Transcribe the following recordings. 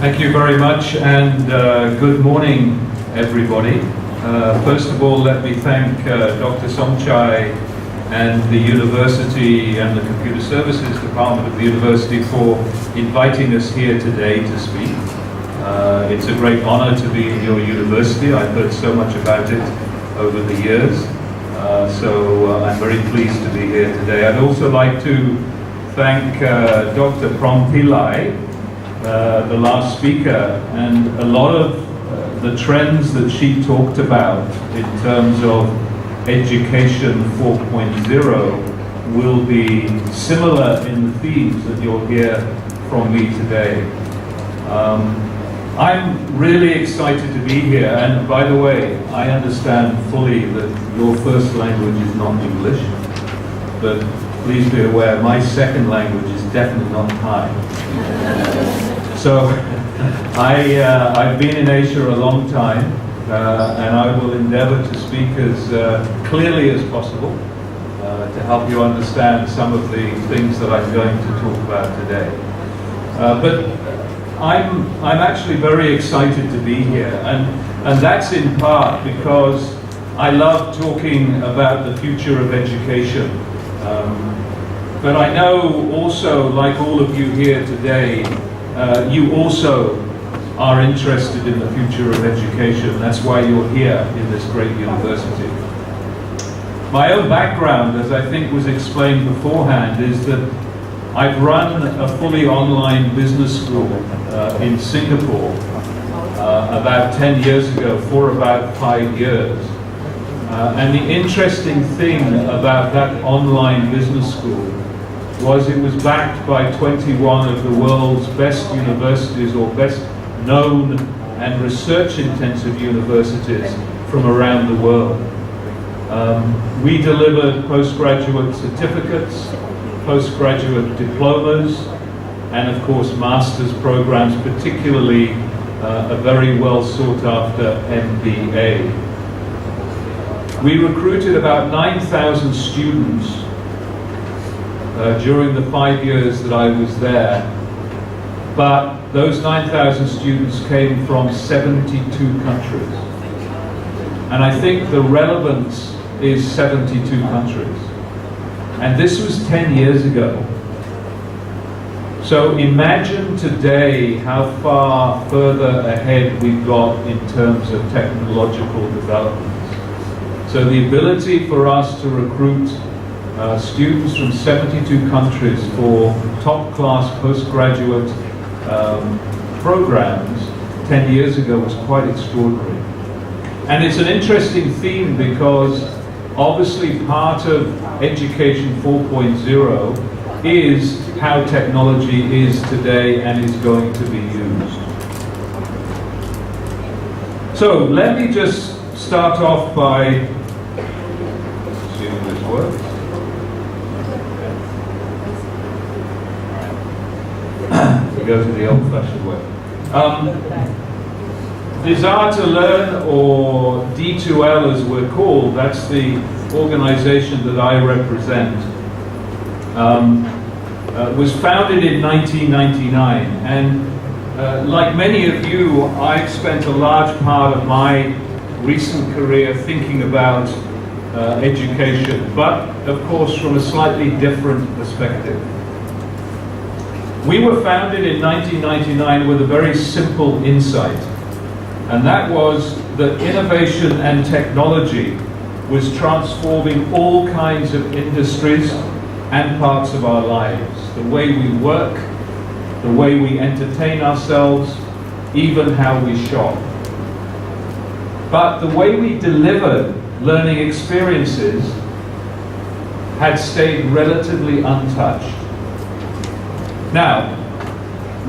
Thank you very much, and good morning, everybody. First of all, let me thank Dr. Somchai and the University and the Computer Services Department of the University for inviting us here today to speak. It's a great honor to be in your university. I've heard so much about it over the years, so I'm very pleased to be here today. I'd also like to thank Dr. Prom Pillai, the last speaker, and a lot of the trends that she talked about in terms of education 4.0 will be similar in the themes that you'll hear from me today. I'm really excited to be here, and by the way, I understand fully that your first language is not English, but please be aware my second language is definitely not Thai. So I've been in Asia a long time, and I will endeavor to speak as clearly as possible to help you understand some of the things that I'm going to talk about today. But I'm actually very excited to be here, and that's in part because I love talking about the future of education. But I know also, like all of you here today, you also are interested in the future of education. That's why you're here in this great university. My own background, as I think was explained beforehand, is that I've run a fully online business school in Singapore about 10 years ago for about 5 years. And the interesting thing about that online business school was it was backed by 21 of the world's best universities, or best known and research-intensive universities from around the world. We delivered postgraduate certificates, postgraduate diplomas, and of course master's programs, particularly a very well sought after MBA. We recruited about 9,000 students during the 5 years that I was there, but those 9,000 students came from 72 countries. And I think the relevance is 72 countries. And this was 10 years ago. So imagine today how far further ahead we've got in terms of technological developments. So the ability for us to recruit students from 72 countries for top-class postgraduate programs 10 years ago was quite extraordinary. And it's an interesting theme because obviously part of Education 4.0 is how technology is today and is going to be used. So let me just start off by, assuming this works. We go to the old-fashioned way. Desire to Learn, or D2L as we're called, that's the organization that I represent, was founded in 1999, and like many of you, I've spent a large part of my recent career thinking about education, but of course from a slightly different perspective. We were founded in 1999 with a very simple insight, and that was that innovation and technology was transforming all kinds of industries and parts of our lives. The way we work, the way we entertain ourselves, even how we shop. But the way we delivered learning experiences had stayed relatively untouched. Now,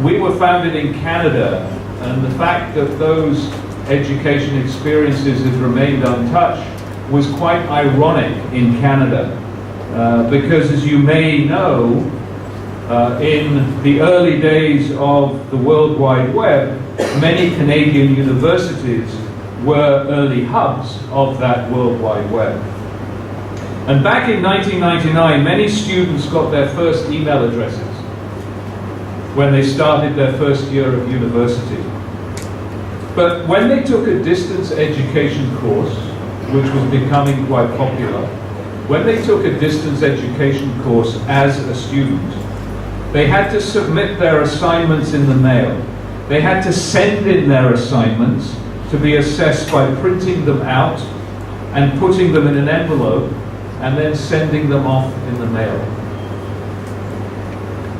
we were founded in Canada, and the fact that those education experiences have remained untouched was quite ironic in Canada, because as you may know, in the early days of the World Wide Web, many Canadian universities were early hubs of that World Wide Web. And back in 1999, many students got their first email addresses. when they started their first year of university. But when they took a distance education course, which was becoming quite popular, when they took a distance education course as a student, they had to submit their assignments in the mail. They had to send in their assignments to be assessed by printing them out and putting them in an envelope and then sending them off in the mail.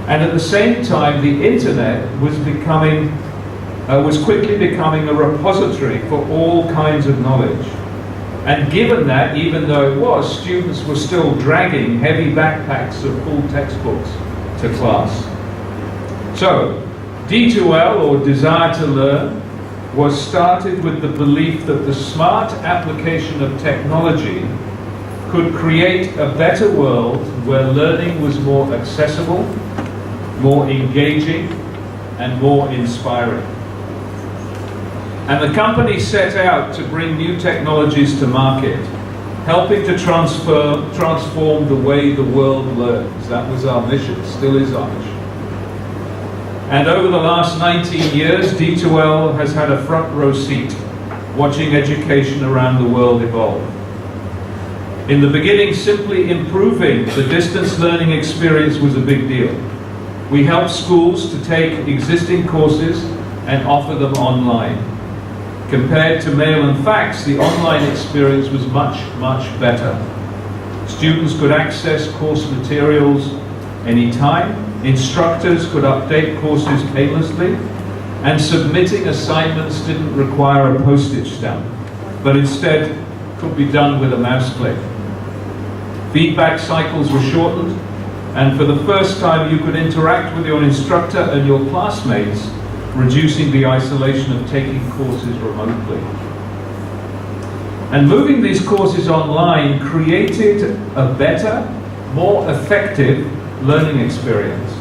And at the same time, the internet was quickly becoming a repository for all kinds of knowledge. And given that, even though it was, students were still dragging heavy backpacks of full textbooks to class. So, D2L, or Desire to Learn, was started with the belief that the smart application of technology could create a better world where learning was more accessible, more engaging, and more inspiring. And the company set out to bring new technologies to market, helping to transform the way the world learns. That was our mission, still is our mission. And over the last 19 years, D2L has had a front row seat, watching education around the world evolve. In the beginning, simply improving the distance learning experience was a big deal. We helped schools to take existing courses and offer them online. Compared to mail and fax, the online experience was much, much better. Students could access course materials anytime, instructors could update courses painlessly, and submitting assignments didn't require a postage stamp, but instead could be done with a mouse click. Feedback cycles were shortened, and for the first time you could interact with your instructor and your classmates, reducing the isolation of taking courses remotely. And moving these courses online created a better, more effective learning experience.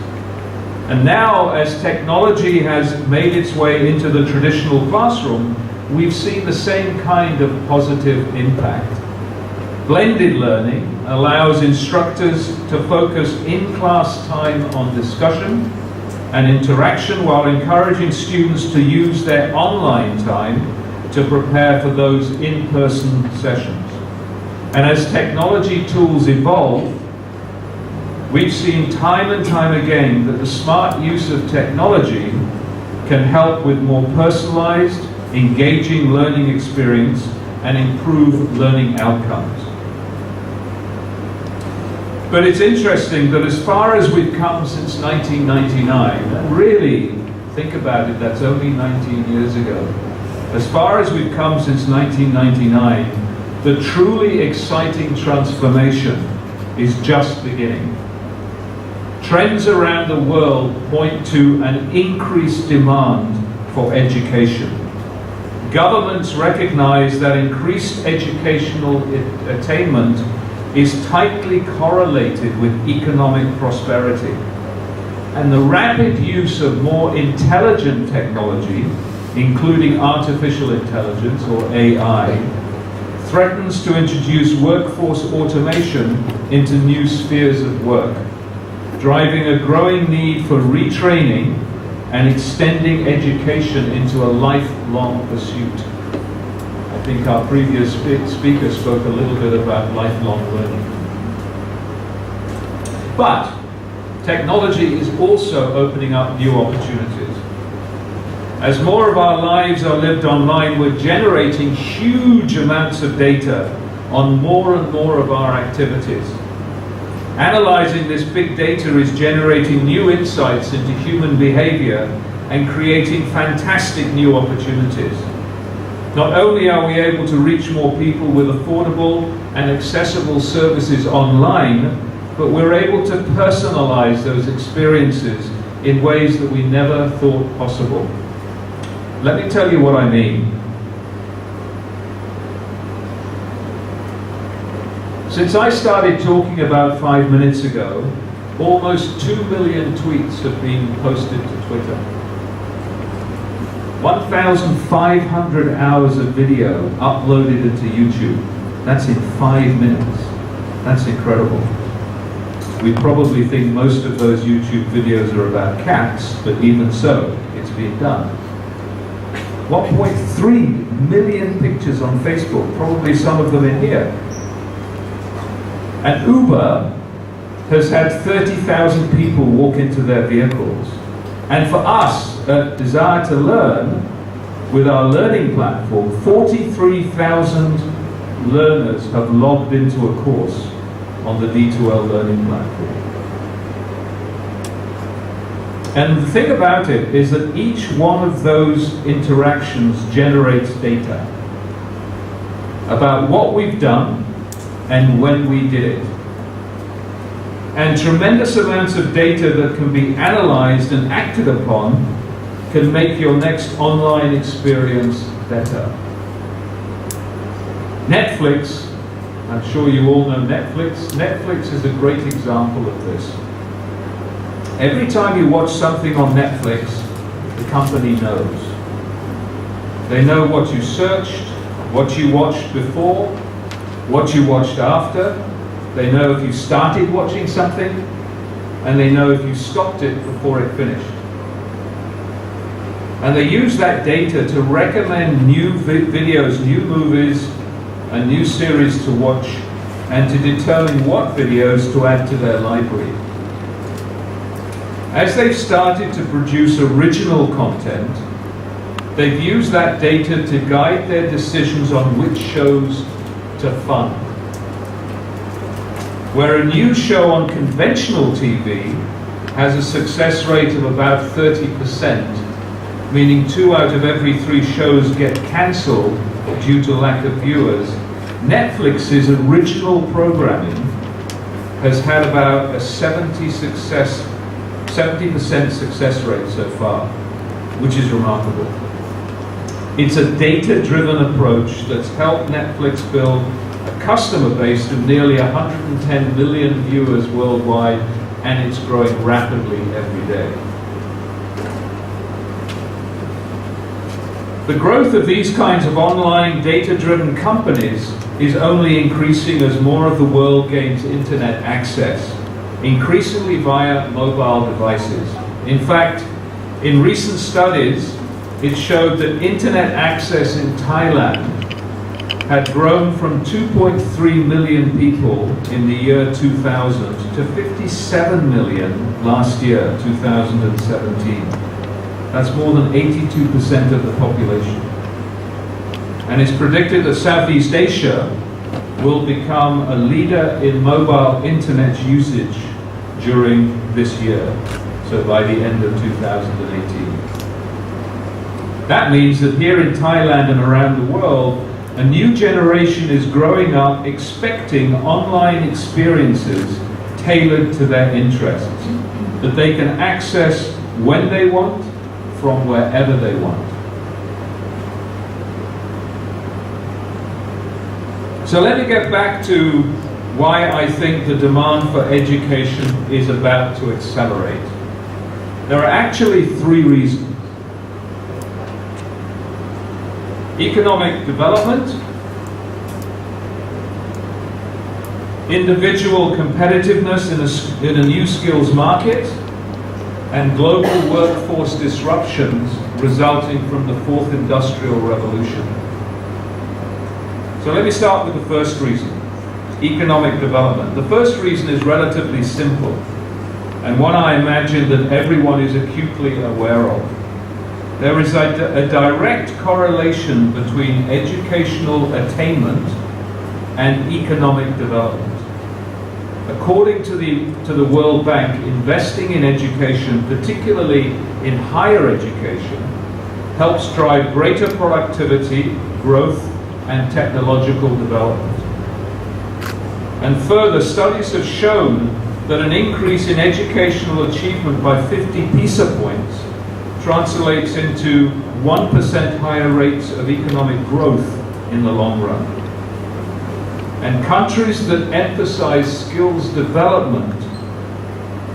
And now, as technology has made its way into the traditional classroom, we've seen the same kind of positive impact. Blended learning allows instructors to focus in-class time on discussion and interaction while encouraging students to use their online time to prepare for those in-person sessions. And as technology tools evolve, we've seen time and time again that the smart use of technology can help with more personalized, engaging learning experience and improve learning outcomes. But it's interesting that as far as we've come since 1999, and really, think about it, that's only 19 years ago. As far as we've come since 1999, the truly exciting transformation is just beginning. Trends around the world point to an increased demand for education. Governments recognize that increased educational attainment is tightly correlated with economic prosperity. And the rapid use of more intelligent technology, including artificial intelligence or AI, threatens to introduce workforce automation into new spheres of work, driving a growing need for retraining and extending education into a lifelong pursuit. I think our previous speaker spoke a little bit about lifelong learning. But technology is also opening up new opportunities. As more of our lives are lived online, we're generating huge amounts of data on more and more of our activities. Analyzing this big data is generating new insights into human behavior and creating fantastic new opportunities. Not only are we able to reach more people with affordable and accessible services online, but we're able to personalize those experiences in ways that we never thought possible. Let me tell you what I mean. Since I started talking about 5 minutes ago, almost 2 million tweets have been posted to Twitter. 1,500 hours of video uploaded into YouTube. That's in 5 minutes. That's incredible. We probably think most of those YouTube videos are about cats, but even so, it's been done. 1.3 million pictures on Facebook, probably some of them in here. And Uber has had 30,000 people walk into their vehicles. And for us at Desire to Learn, with our learning platform, 43,000 learners have logged into a course on the D2L learning platform. And the thing about it is that each one of those interactions generates data about what we've done and when we did it. And tremendous amounts of data that can be analyzed and acted upon can make your next online experience better. Netflix, I'm sure you all know Netflix. Netflix is a great example of this. Every time you watch something on Netflix, the company knows. They know what you searched, what you watched before, what you watched after. They know if you started watching something, and they know if you stopped it before it finished. And they use that data to recommend new videos, new movies, and new series to watch, and to determine what videos to add to their library. As they've started to produce original content, they've used that data to guide their decisions on which shows to fund. Where a new show on conventional TV has a success rate of about 30%, meaning 2 out of every 3 shows get cancelled due to lack of viewers, Netflix's original programming has had about a 70% success rate so far, which is remarkable. It's a data-driven approach that's helped Netflix build a customer base of nearly 110 million viewers worldwide, and it's growing rapidly every day. The growth of these kinds of online data-driven companies is only increasing as more of the world gains internet access, increasingly via mobile devices. In fact, in recent studies, it showed that internet access in Thailand had grown from 2.3 million people in the year 2000 to 57 million last year, 2017. That's more than 82% of the population. And it's predicted that Southeast Asia will become a leader in mobile internet usage during this year, so by the end of 2018. That means that here in Thailand and around the world, a new generation is growing up expecting online experiences tailored to their interests, that they can access when they want, from wherever they want. So let me get back to why I think the demand for education is about to accelerate. There are actually 3 reasons. Economic development, individual competitiveness in a new skills market, and global workforce disruptions resulting from the 4th Industrial Revolution. So let me start with the first reason, economic development. The first reason is relatively simple, and one I imagine that everyone is acutely aware of. There is a direct correlation between educational attainment and economic development. According to the World Bank, investing in education, particularly in higher education, helps drive greater productivity, growth, and technological development. And further, studies have shown that an increase in educational achievement by 50 PISA points translates into 1% higher rates of economic growth in the long run. And countries that emphasize skills development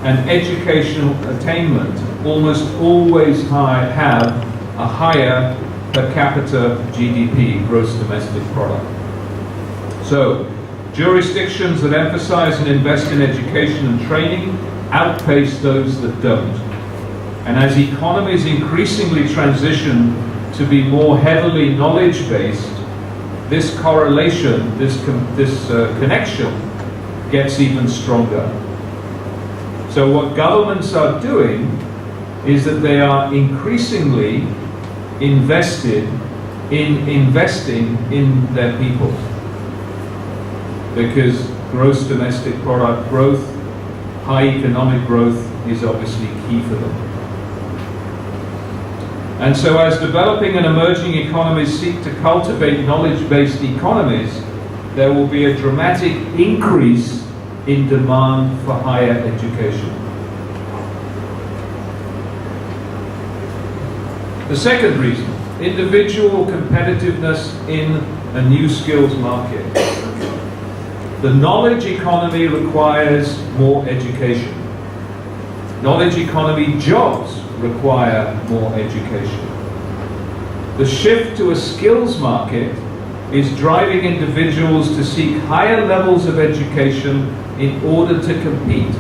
and educational attainment almost always have a higher per capita GDP, gross domestic product. So, Jurisdictions that emphasize and invest in education and training outpace those that don't. And as economies increasingly transition to be more heavily knowledge-based, this correlation, this connection gets even stronger. So what governments are doing is that they are increasingly investing in their people, because gross domestic product growth, high economic growth is obviously key for them. And so as developing and emerging economies seek to cultivate knowledge-based economies, there will be a dramatic increase in demand for higher education. The second reason, individual competitiveness in a new skills market. The knowledge economy requires more education. Knowledge economy jobs require more education. The shift to a skills market is driving individuals to seek higher levels of education in order to compete.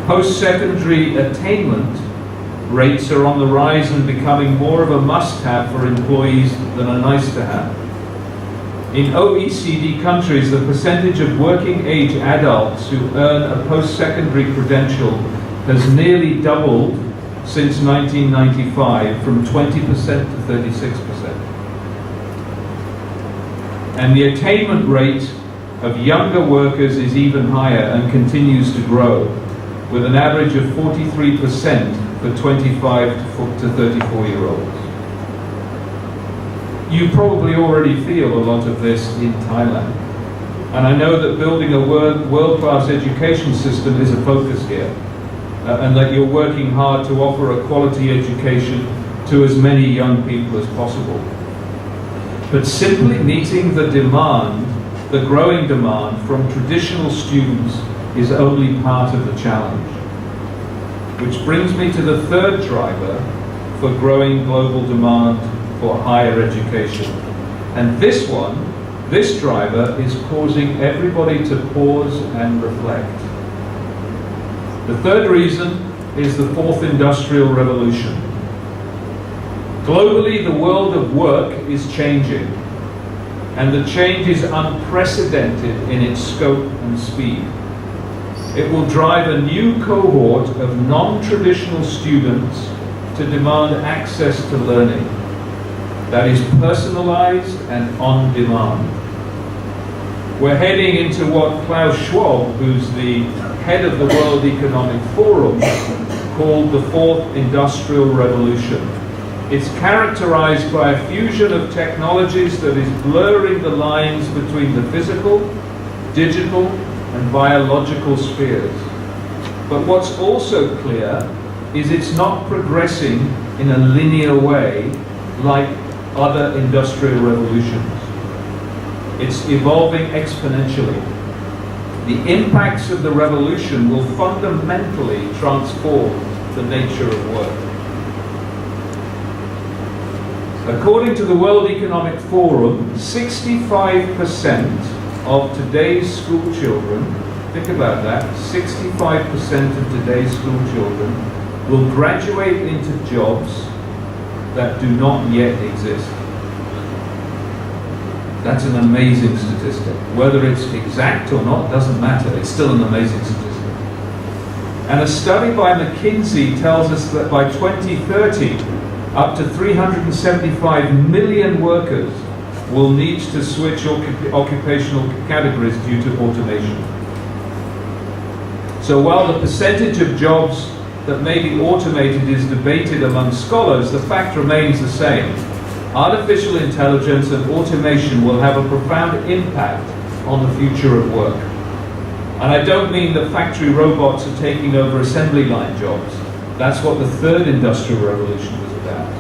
Post-secondary attainment rates are on the rise and becoming more of a must-have for employees than a nice-to-have. In OECD countries, the percentage of working-age adults who earn a post-secondary credential has nearly doubled since 1995, from 20% to 36%. And the attainment rate of younger workers is even higher and continues to grow, with an average of 43% for 25 to 34-year-olds. You probably already feel a lot of this in Thailand. And I know that building a world-class education system is a focus here, and that you're working hard to offer a quality education to as many young people as possible. But simply meeting the demand, the growing demand from traditional students, is only part of the challenge. Which brings me to the third driver for growing global demand for higher education. And this driver is causing everybody to pause and reflect. The third reason is the fourth industrial revolution. Globally, the world of work is changing, and the change is unprecedented in its scope and speed. It will drive a new cohort of non-traditional students to demand access to learning that is personalized and on demand. We're heading into what Klaus Schwab, who's the head of the World Economic Forum, called the fourth industrial revolution. It's characterized by a fusion of technologies that is blurring the lines between the physical, digital, and biological spheres. But what's also clear is it's not progressing in a linear way like other industrial revolutions. It's evolving exponentially. The impacts of the revolution will fundamentally transform the nature of work. According to the World Economic Forum, 65% of today's school children, think about that, 65% of today's school children will graduate into jobs that do not yet exist. That's an amazing statistic. Whether it's exact or not doesn't matter, it's still an amazing statistic. And a study by McKinsey tells us that by 2030, up to 375 million workers will need to switch occupational categories due to automation. So while the percentage of jobs that may be automated is debated among scholars, the fact remains the same. Artificial intelligence and automation will have a profound impact on the future of work. And I don't mean that factory robots are taking over assembly line jobs. That's what the third industrial revolution was about.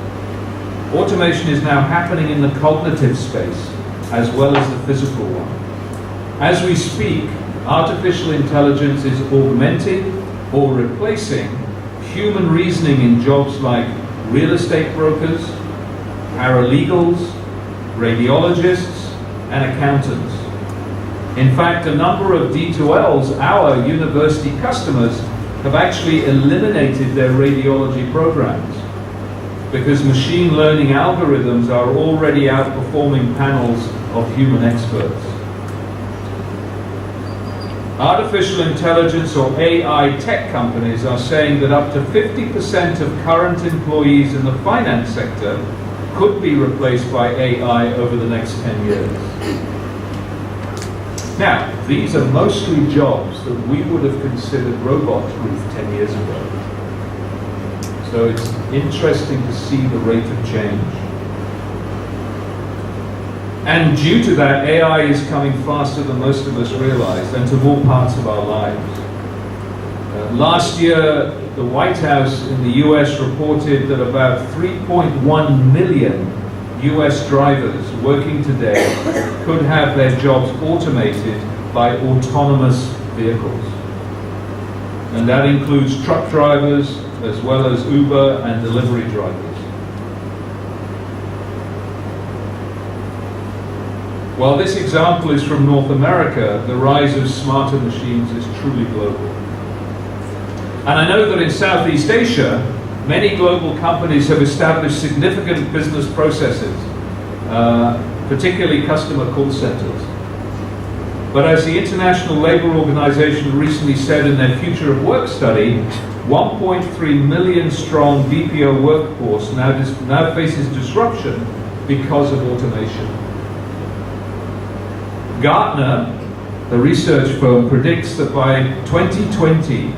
Automation is now happening in the cognitive space as well as the physical one. As we speak, artificial intelligence is augmenting or replacing human reasoning in jobs like real estate brokers, paralegals, radiologists, and accountants. In fact, a number of D2Ls, our university customers, have actually eliminated their radiology programs because machine learning algorithms are already outperforming panels of human experts. Artificial intelligence or AI tech companies are saying that up to 50% of current employees in the finance sector could be replaced by AI over the next 10 years. Now, these are mostly jobs that we would have considered robot-proof 10 years ago. So it's interesting to see the rate of change. And due to that, AI is coming faster than most of us realize and to more parts of our lives. Last year, the White House in the US reported that about 3.1 million US drivers working today could have their jobs automated by autonomous vehicles. And that includes truck drivers as well as Uber and delivery drivers. While this example is from North America, the rise of smarter machines is truly global. And I know that in Southeast Asia, many global companies have established significant business processes, particularly customer call centers. But as the International Labour Organization recently said in their Future of Work study, 1.3 million strong BPO workforce now faces disruption because of automation. Gartner, the research firm, predicts that by 2020,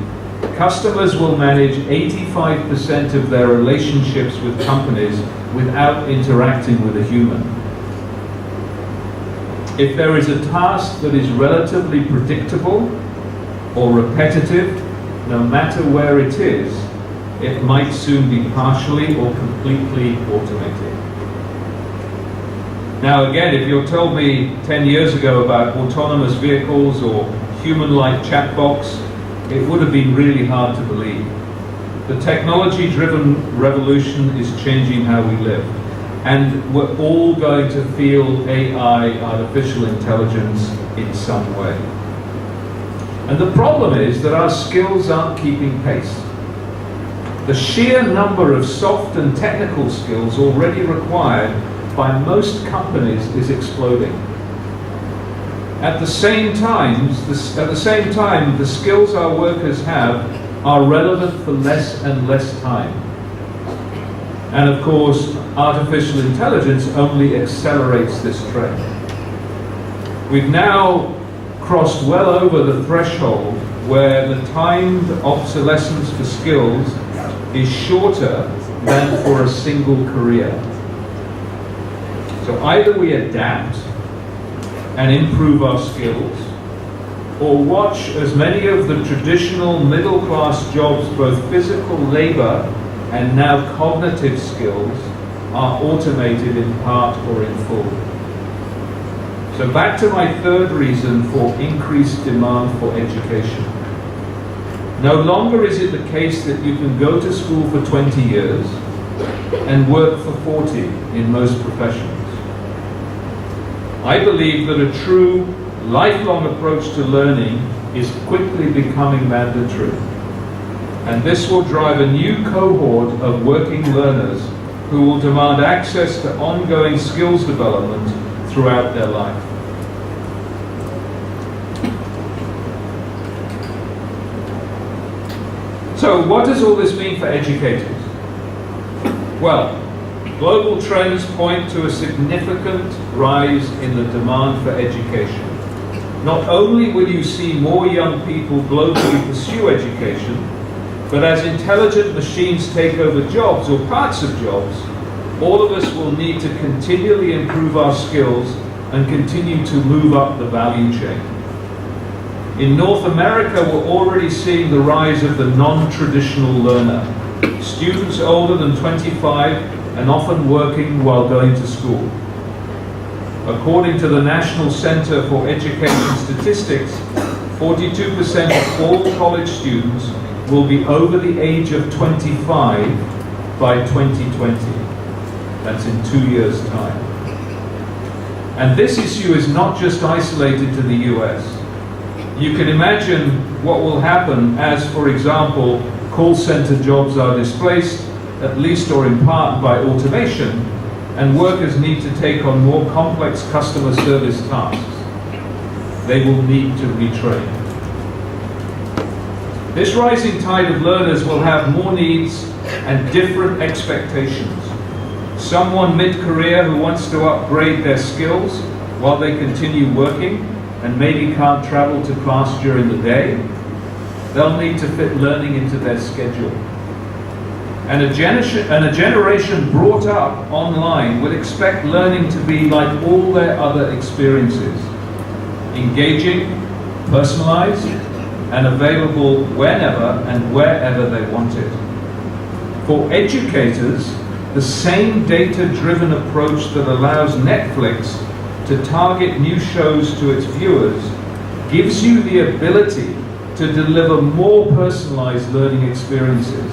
customers will manage 85% of their relationships with companies without interacting with a human. If there is a task that is relatively predictable or repetitive, no matter where it is, it might soon be partially or completely automated. Now again, if you told me 10 years ago about autonomous vehicles or human-like chatbots, it would have been really hard to believe. The technology-driven revolution is changing how we live. And we're all going to feel AI, artificial intelligence, in some way. And the problem is that our skills aren't keeping pace. The sheer number of soft and technical skills already required by most companies is exploding. At the same time, the skills our workers have are relevant for less and less time. And of course, artificial intelligence only accelerates this trend. We've now crossed well over the threshold where the timed obsolescence for skills is shorter than for a single career. So either we adapt and improve our skills, or watch as many of the traditional middle-class jobs, both physical labor and now cognitive skills, are automated in part or in full. So back to my third reason for increased demand for education. No longer is it the case that you can go to school for 20 years and work for 40 in most professions. I believe that a true lifelong approach to learning is quickly becoming mandatory. And this will drive a new cohort of working learners who will demand access to ongoing skills development throughout their life. So what does all this mean for educators? Well, global trends point to a significant rise in the demand for education. Not only will you see more young people globally pursue education, but as intelligent machines take over jobs or parts of jobs, all of us will need to continually improve our skills and continue to move up the value chain. In North America, we're already seeing the rise of the non-traditional learner, students older than 25 and often working while going to school. According to the National Center for Education Statistics, 42% of all college students will be over the age of 25 by 2020. That's in 2 years' time. And this issue is not just isolated to the US. You can imagine what will happen as, for example, call center jobs are displaced, at least or in part, by automation, and workers need to take on more complex customer service tasks. They will need to retrain. This rising tide of learners will have more needs and different expectations. Someone mid-career who wants to upgrade their skills while they continue working and maybe can't travel to class during the day, they'll need to fit learning into their schedule. And a generation brought up online would expect learning to be like all their other experiences, engaging, personalized, and available whenever and wherever they want it. For educators, the same data-driven approach that allows Netflix to target new shows to its viewers gives you the ability to deliver more personalized learning experiences,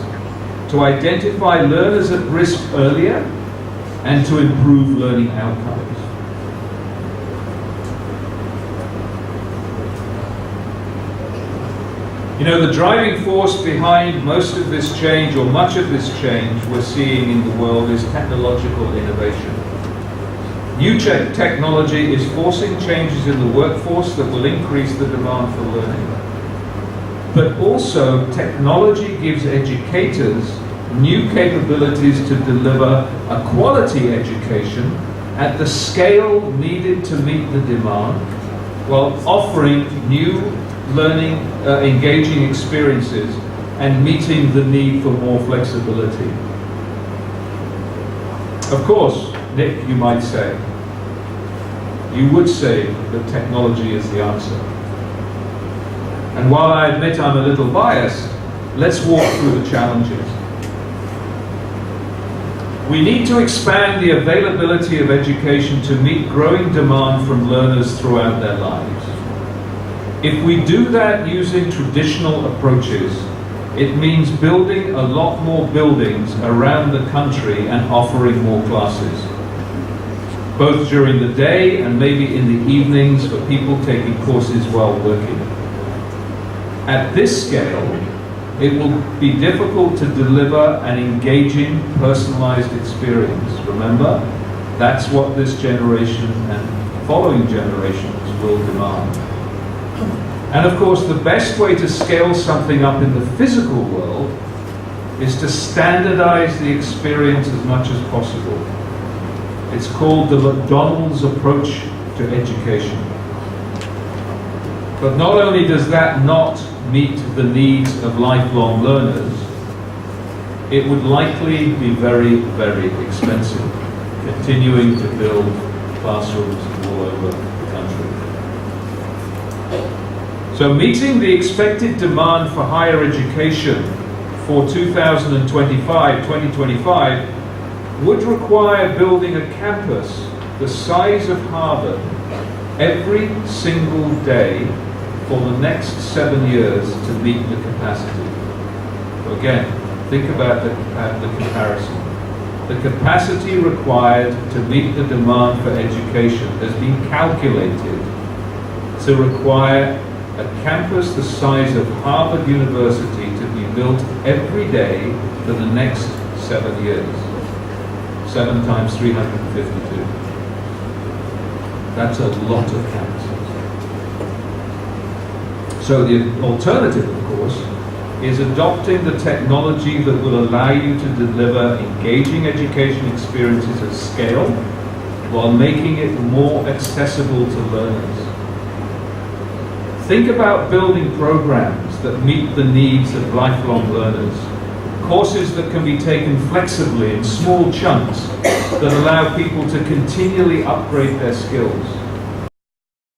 to identify learners at risk earlier, and to improve learning outcomes. You know, the driving force behind most of this change, or much of this change we're seeing in the world, is technological innovation. New technology is forcing changes in the workforce that will increase the demand for learning. But also, technology gives educators new capabilities to deliver a quality education at the scale needed to meet the demand, while offering new learning, engaging experiences and meeting the need for more flexibility. Of course, Nick, you might say, you would say that technology is the answer. And while I admit I'm a little biased, let's walk through the challenges. We need to expand the availability of education to meet growing demand from learners throughout their lives. If we do that using traditional approaches, it means building a lot more buildings around the country and offering more classes, both during the day and maybe in the evenings for people taking courses while working. At this scale, it will be difficult to deliver an engaging, personalized experience. Remember, that's what this generation and following generations will demand. And of course, the best way to scale something up in the physical world is to standardize the experience as much as possible. It's called the McDonald's approach to education. But not only does that not meet the needs of lifelong learners, it would likely be very, very expensive, continuing to build classrooms all over the country. So meeting the expected demand for higher education for 2025 would require building a campus the size of Harvard every single day for the next 7 years to meet the capacity. So again, think about the comparison. The capacity required to meet the demand for education has been calculated to require a campus the size of Harvard University to be built every day for the next 7 years. 7 times 352. That's a lot of campuses. So the alternative, of course, is adopting the technology that will allow you to deliver engaging education experiences at scale while making it more accessible to learners. Think about building programs that meet the needs of lifelong learners, courses that can be taken flexibly in small chunks that allow people to continually upgrade their skills.